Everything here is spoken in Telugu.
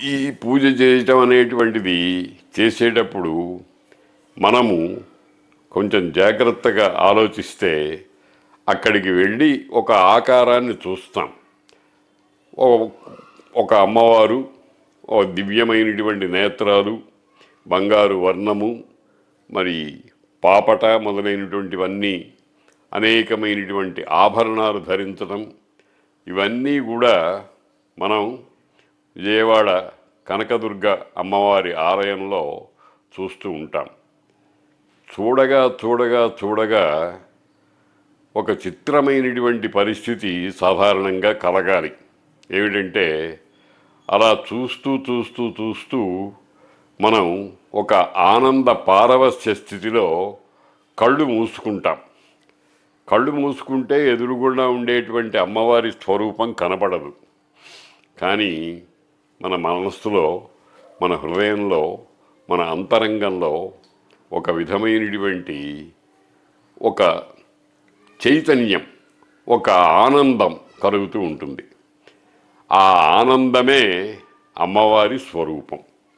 ఈ పూజ చేయటం అనేటువంటిది చేసేటప్పుడు మనము కొంచెం జాగ్రత్తగా ఆలోచిస్తే అక్కడికి వెళ్ళి ఒక ఆకారాన్ని చూస్తాం. ఒక అమ్మవారు, ఒక దివ్యమైనటువంటి నేత్రాలు, బంగారు వర్ణము, మరి పాపట మొదలైనటువంటివన్నీ, అనేకమైనటువంటి ఆభరణాలు ధరించడం, ఇవన్నీ కూడా మనం విజయవాడ కనకదుర్గ అమ్మవారి ఆలయంలో చూస్తూ ఉంటాం. చూడగా చూడగా చూడగా ఒక చిత్రమైనటువంటి పరిస్థితి సాధారణంగా కలగాలి. ఏమిటంటే అలా చూస్తూ చూస్తూ చూస్తూ మనం ఒక ఆనంద పారవస్య స్థితిలో కళ్ళు మూసుకుంటాం. కళ్ళు మూసుకుంటే ఎదురుగుండా ఉండేటువంటి అమ్మవారి స్వరూపం కనపడదు. కానీ మన మనస్సులో, మన హృదయంలో, మన అంతరంగంలో ఒక విధమైనటువంటి ఒక చైతన్యం, ఒక ఆనందం కలుగుతూ ఉంటుంది. ఆ ఆనందమే అమ్మవారి స్వరూపం.